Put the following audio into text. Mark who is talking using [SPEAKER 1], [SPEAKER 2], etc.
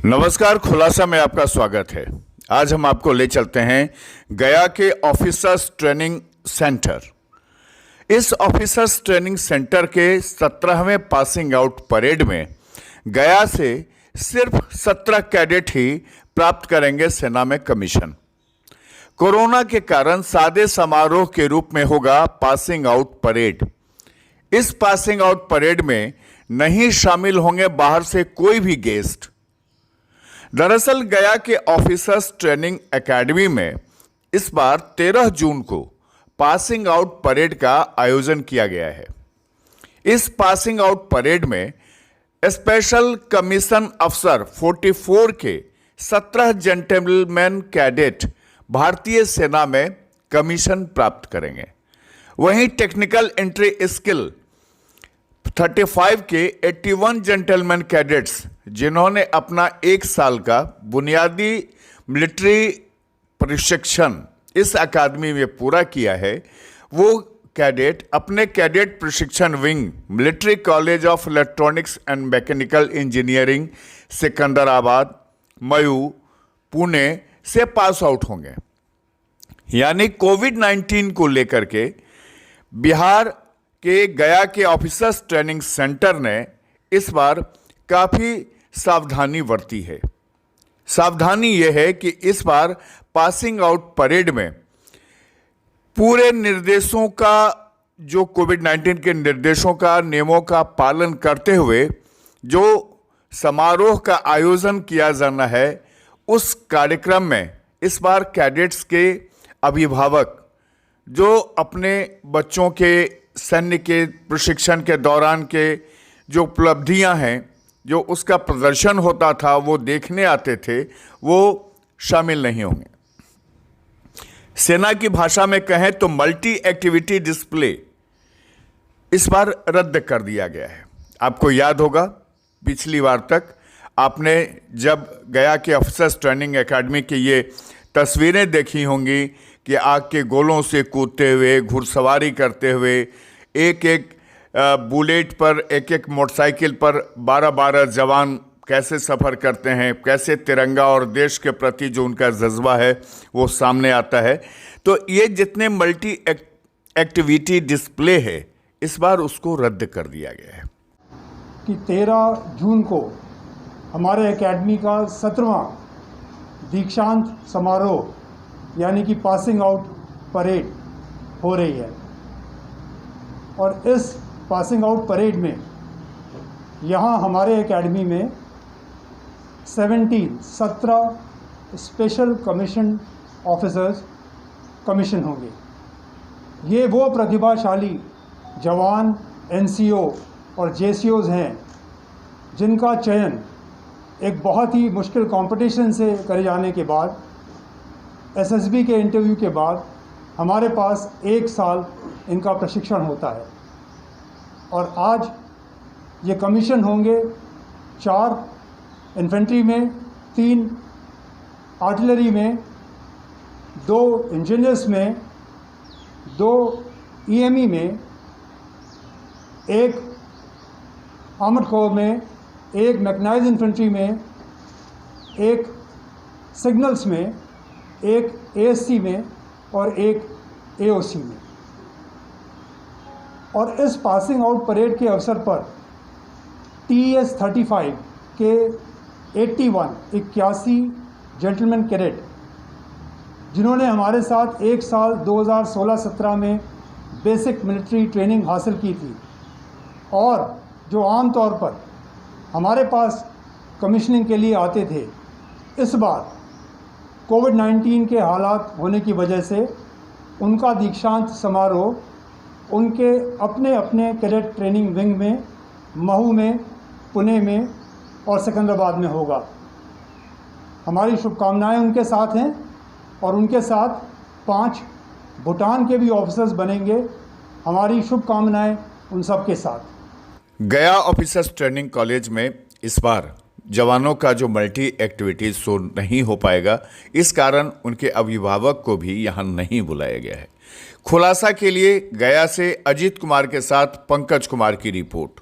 [SPEAKER 1] नमस्कार, खुलासा में आपका स्वागत है। आज हम आपको ले चलते हैं गया के ऑफिसर्स ट्रेनिंग सेंटर। इस ऑफिसर्स ट्रेनिंग सेंटर के 17वें पासिंग आउट परेड में गया से सिर्फ 17 कैडेट ही प्राप्त करेंगे सेना में कमीशन। कोरोना के कारण सादे समारोह के रूप में होगा पासिंग आउट परेड। इस पासिंग आउट परेड में नहीं शामिल होंगे बाहर से कोई भी गेस्ट। दरअसल गया के ऑफिसर्स ट्रेनिंग एकेडमी में इस बार 13 जून को पासिंग आउट परेड का आयोजन किया गया है। इस पासिंग आउट परेड में स्पेशल कमीशन अफसर 44 के 17 जेंटलमैन कैडेट भारतीय सेना में कमीशन प्राप्त करेंगे। वहीं टेक्निकल एंट्री स्किल 35 के 81 जेंटलमैन कैडेट्स जिन्होंने अपना 1 साल का बुनियादी मिलिट्री प्रशिक्षण इस अकादमी में पूरा किया है, वो कैडेट अपने कैडेट प्रशिक्षण wing military college of electronics and mechanical engineering Secunderabad, mu, Pune से पास आउट होंगे। यानी कोविड-19 को लेकर के बिहार के गया के ऑफिसर्स ट्रेनिंग सेंटर ने इस बार काफ़ी सावधानी बरती है। सावधानी यह है कि इस बार पासिंग आउट परेड में पूरे निर्देशों का, जो कोविड-19 के निर्देशों का, नियमों का पालन करते हुए जो समारोह का आयोजन किया जाना है, उस कार्यक्रम में इस बार कैडेट्स के अभिभावक जो अपने बच्चों के सैन्य के प्रशिक्षण के दौरान के जो उपलब्धियां हैं, जो उसका प्रदर्शन होता था, वो देखने आते थे, वो शामिल नहीं होंगे। सेना की भाषा में कहें तो मल्टी एक्टिविटी डिस्प्ले इस बार रद्द कर दिया गया है। आपको याद होगा पिछली बार तक आपने जब गया के ऑफिसर्स ट्रेनिंग एकेडमी की ये तस्वीरें देखी होंगी कि आग के गोलों से कूदते हुए, घुड़सवारी करते हुए, एक एक बुलेट पर, एक एक मोटरसाइकिल पर 12-12 जवान कैसे सफ़र करते हैं, कैसे तिरंगा और देश के प्रति जो उनका जज्बा है वो सामने आता है। तो ये जितने मल्टी एक्टिविटी डिस्प्ले है, इस बार उसको रद्द कर दिया गया है
[SPEAKER 2] कि 13 जून को हमारे एकेडमी का 17वां दीक्षांत समारोह यानी कि पासिंग आउट परेड हो रही है। और इस पासिंग आउट परेड में यहाँ हमारे एकेडमी में 17 स्पेशल कमीशन ऑफिसर्स कमीशन होंगे। ये वो प्रतिभाशाली जवान एनसीओ और जेसीओज हैं जिनका चयन एक बहुत ही मुश्किल कंपटीशन से करे जाने के बाद, एसएसबी के इंटरव्यू के बाद हमारे पास 1 साल इनका प्रशिक्षण होता है। और आज ये कमीशन होंगे 4 इन्फेंट्री में, 3 आर्टिलरी में, 2 इंजीनियर्स में, 2 ईएमई में, 1 आर्मर्ड कोर में, 1 मैकेनाइज्ड इन्फेंट्री में, 1 सिग्नल्स में, 1 एएससी में और 1 एओसी में। और इस पासिंग आउट परेड के अवसर पर TS-35 के 81 जेंटलमैन कैडेट जिन्होंने हमारे साथ 1 साल 2016-17 में बेसिक मिलिट्री ट्रेनिंग हासिल की थी और जो आम तौर पर हमारे पास कमीशनिंग के लिए आते थे, इस बार कोविड-19 के हालात होने की वजह से उनका दीक्षांत समारोह उनके अपने अपने कैडेट ट्रेनिंग विंग में, महू में, पुणे में और सिकंदराबाद में होगा। हमारी शुभकामनाएं उनके साथ हैं और उनके साथ 5 भूटान के भी ऑफिसर्स बनेंगे। हमारी शुभकामनाएं उन सब के साथ।
[SPEAKER 1] गया ऑफिसर्स ट्रेनिंग कॉलेज में इस बार जवानों का जो मल्टी एक्टिविटीज शो नहीं हो पाएगा, इस कारण उनके अभिभावक को भी यहाँ नहीं बुलाया गया है। खुलासा के लिए गया से अजीत कुमार के साथ पंकज कुमार की रिपोर्ट।